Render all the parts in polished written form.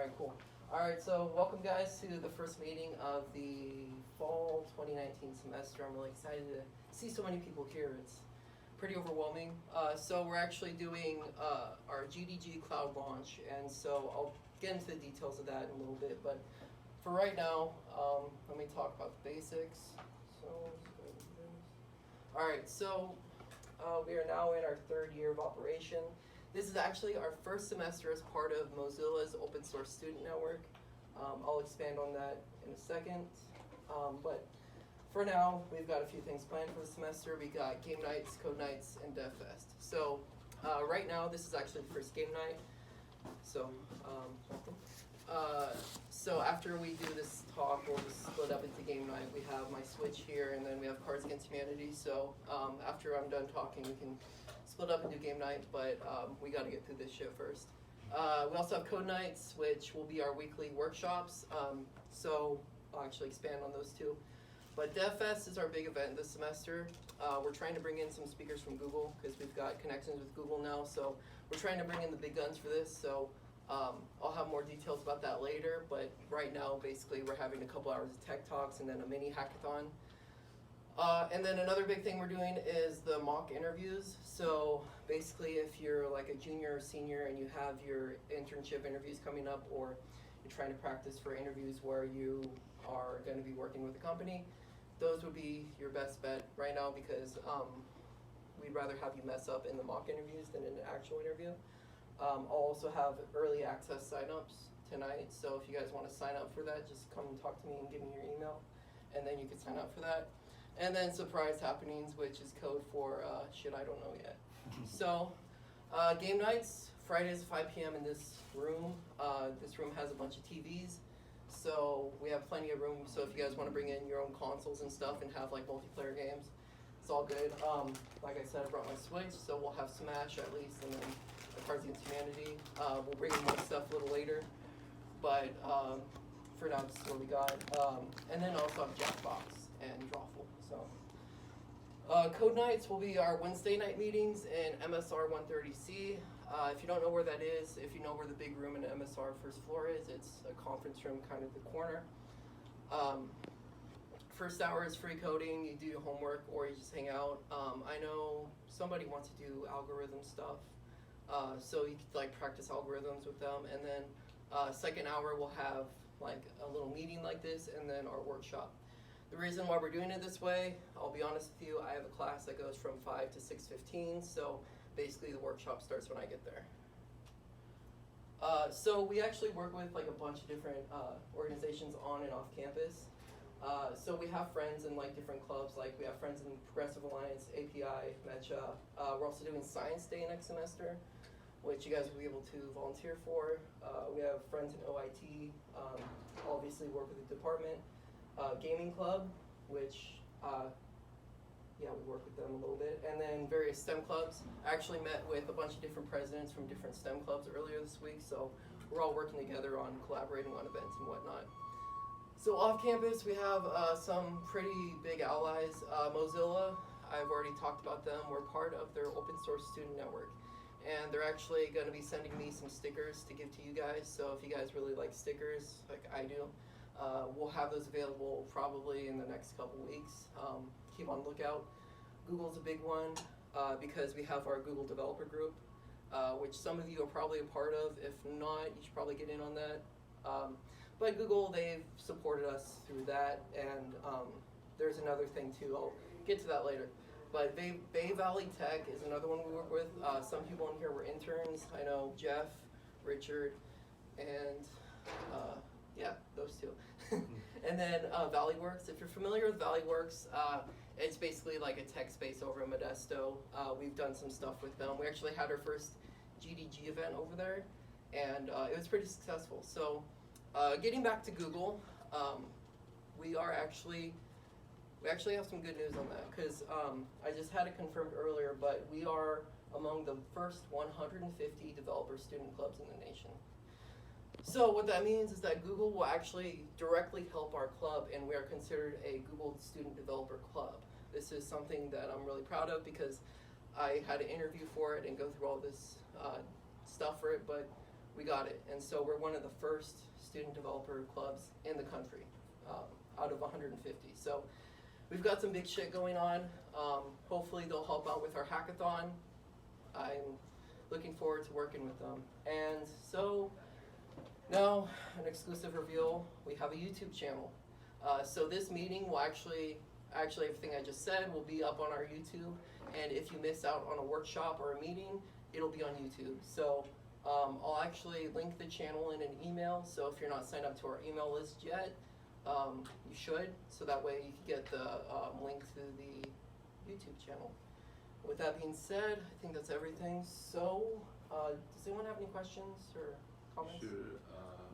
Alright, cool. Alright, so welcome guys to the first meeting of the fall 2019 semester. I'm really excited to see so many people here. It's pretty overwhelming. So we're actually doing our GDG cloud launch, and so I'll get into the details of that in a little bit, but for right now, let me talk about the basics. Alright, so we are now in our third year of operation. This is actually our first semester as part of Mozilla's Open Source Student Network. I'll expand on that in a second. But for now, we've got a few things planned for the semester. We got game nights, code nights, and DevFest. So right now, this is actually the first game night. So so after we do this talk, we'll just split up into game night. We have my Switch here, and then we have Cards Against Humanity. So after I'm done talking, we can split up and do game night, but we got to get through this shit first. We also have code nights, which will be our weekly workshops. So I'll actually expand on those too. But DevFest is our big event this semester. We're trying to bring in some speakers from Google because we've got connections with Google now. So we're trying to bring in the big guns for this. So I'll have more details about that later. But right now, basically, we're having a couple hours of tech talks and then a mini hackathon. And then another big thing we're doing is the mock interviews. So basically, if you're like a junior or senior and you have your internship interviews coming up, or you're trying to practice for interviews where you are going to be working with a company, those would be your best bet right now because we'd rather have you mess up in the mock interviews than in an actual interview. I'll also have early access signups tonight. So if you guys want to sign up for that, just come and talk to me and give me your email, and then you can sign up for that. And then surprise happenings, which is code for shit I don't know yet. So game nights, Fridays at 5 p.m. in this room. This room has a bunch of TVs, so we have plenty of room. So if you guys want to bring in your own consoles and stuff and have like multiplayer games, it's all good. Like I said, I brought my Switch, so we'll have Smash at least, and then the Cards Against Humanity. We'll bring in more stuff a little later, but for now, this is what we got. And then also have Jackbox and Drawful. So, code nights will be our Wednesday night meetings in MSR 130C. If you don't know where that is, if you know where the big room in MSR first floor is, it's a conference room kind of the corner. First hour is free coding. You do your homework or you just hang out. I know somebody wants to do algorithm stuff, so you could like practice algorithms with them. And then second hour we'll have like a little meeting like this, and then our workshop. The reason why we're doing it this way, I'll be honest with you, I have a class that goes from 5 to 6:15, so basically the workshop starts when I get there. So we actually work with like a bunch of different organizations on and off campus. So we have friends in like different clubs, like we have friends in Progressive Alliance, API, MECHA. We're also doing Science Day next semester, which you guys will be able to volunteer for. We have friends in OIT, obviously work with the department. Gaming Club, which, yeah, we work with them a little bit. And then various STEM clubs. I actually met with a bunch of different presidents from different STEM clubs earlier this week, so we're all working together on collaborating on events and whatnot. So off campus, we have some pretty big allies. Mozilla, I've already talked about them. We're part of their open source student network. And they're actually going to be sending me some stickers to give to you guys. So if you guys really like stickers, like I do, we'll have those available probably in the next couple weeks. Keep on the lookout. Google's a big one because we have our Google developer group, which some of you are probably a part of. If not, you should probably get in on that. But Google, they've supported us through that, and there's another thing too. I'll get to that later. But Bay Valley Tech is another one we work with. Some people in here were interns. I know Jeff, Richard, and yeah, those two. And then ValleyWorks. If you're familiar with ValleyWorks, it's basically like a tech space over in Modesto. We've done some stuff with them. We actually had our first GDG event over there, and it was pretty successful. So getting back to Google, we actually have some good news on that, because I just had it confirmed earlier, but we are among the first 150 developer student clubs in the nation. So what that means is that Google will actually directly help our club, and we are considered a Google Student Developer Club. This is something that I'm really proud of because I had to interview for it and go through all this stuff for it, but we got it. And so we're one of the first student developer clubs in the country, out of 150. So we've got some big shit going on. Hopefully they'll help out with our hackathon. I'm looking forward to working with them. And so now, an exclusive reveal, we have a YouTube channel. So this meeting will actually everything I just said will be up on our YouTube. And if you miss out on a workshop or a meeting, it'll be on YouTube. So I'll actually link the channel in an email. So if you're not signed up to our email list yet, you should. So that way you can get the link to the YouTube channel. With that being said, I think that's everything. So, does anyone have any questions or comments? Sure.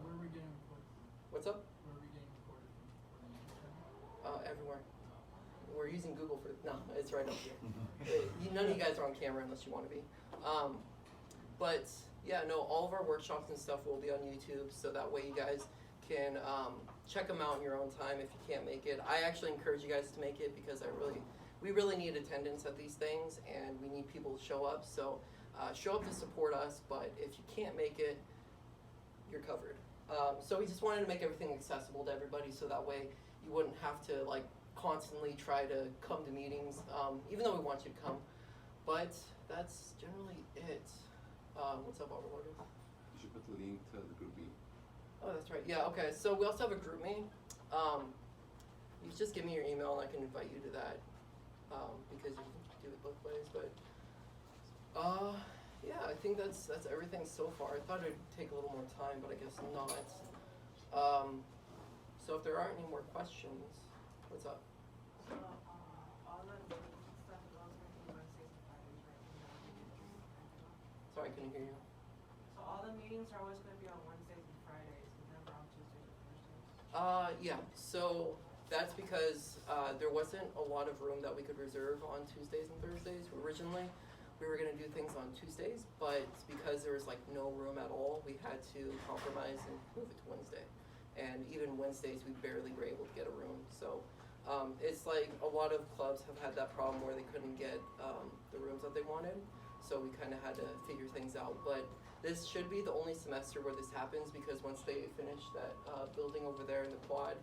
Where are we getting recorded? What's up? Where are we getting recorded from? For the YouTube channel? Everywhere. We're using Google for, no, it's right up here. None of you guys are on camera unless you want to be. But yeah, no, all of our workshops and stuff will be on YouTube, so that way you guys can check them out in your own time if you can't make it. I actually encourage you guys to make it because we really need attendance at these things, and we need people to show up. So show up to support us, but if you can't make it, you're covered. So we just wanted to make everything accessible to everybody, so that way you wouldn't have to like constantly try to come to meetings, even though we want you to come. But that's generally it. What's up, Overlord? You should put the link to the group meet. Oh, that's right. Yeah, okay. So we also have a group meet. You just give me your email and I can invite you to that, because you can do it both ways. But yeah, I think that's everything so far. I thought it'd take a little more time, but I guess not. So if there aren't any more questions, what's up? So, all the meetings and stuff is also going to be Wednesdays and Fridays, right? Sorry, I couldn't hear you. So all the meetings are always going to be on Wednesdays and Fridays, and never on Tuesdays or Thursdays? Yeah, so that's because there wasn't a lot of room that we could reserve on Tuesdays and Thursdays. Originally, we were going to do things on Tuesdays, but because there was like no room at all, we had to compromise and move it to Wednesday. And even Wednesdays, we barely were able to get a room. So it's like a lot of clubs have had that problem where they couldn't get the rooms that they wanted. So we kind of had to figure things out. But this should be the only semester where this happens, because once they finish that building over there in the quad,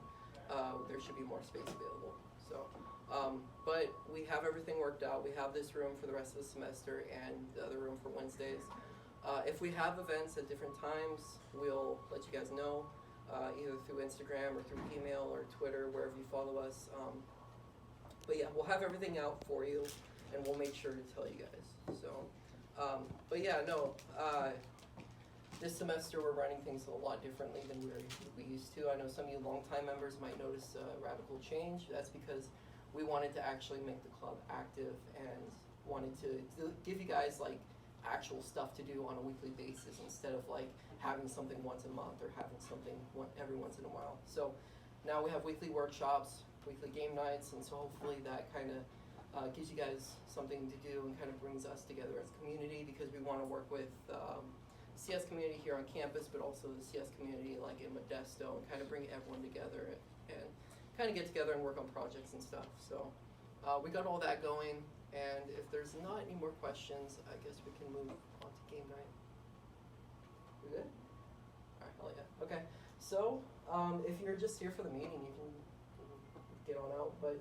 there should be more space available. So, but we have everything worked out. We have this room for the rest of the semester and the other room for Wednesdays. If we have events at different times, we'll let you guys know, either through Instagram or through email or Twitter, wherever you follow us. But yeah, we'll have everything out for you, and we'll make sure to tell you guys. So, but yeah, no, this semester we're running things a lot differently than we used to. I know some of you longtime members might notice a radical change. That's because we wanted to actually make the club active and wanted to give you guys like actual stuff to do on a weekly basis, instead of like having something once a month or having something every once in a while. So now we have weekly workshops, weekly game nights, and so hopefully that kind of gives you guys something to do and kind of brings us together as a community, because we want to work with CS community here on campus, but also the CS community like in Modesto, and kind of bring everyone together and kind of get together and work on projects and stuff. So we got all that going, and if there's not any more questions, I guess we can move on to game night. We good? All right, hell yeah. Okay, so if you're just here for the meeting, you can get on out, but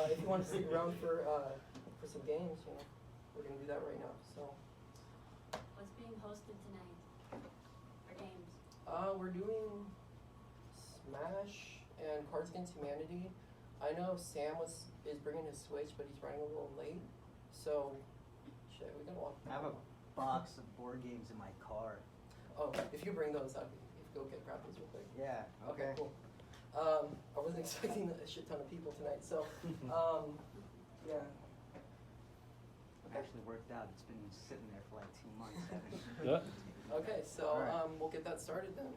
if you want to stick around for some games, you know, we're gonna do that right now. So What's being hosted tonight for games? we're doing Smash and Cards Against Humanity. I know Sam is bringing his Switch, but he's running a little late. So shit, we got a lot. I have a box of board games in my car. Oh, if you bring those, if you go grab those real quick. Yeah. Okay, cool. I wasn't expecting a shit ton of people tonight, so yeah. It actually worked out. It's been sitting there for like 2 months. Okay, so All right. we'll get that started then.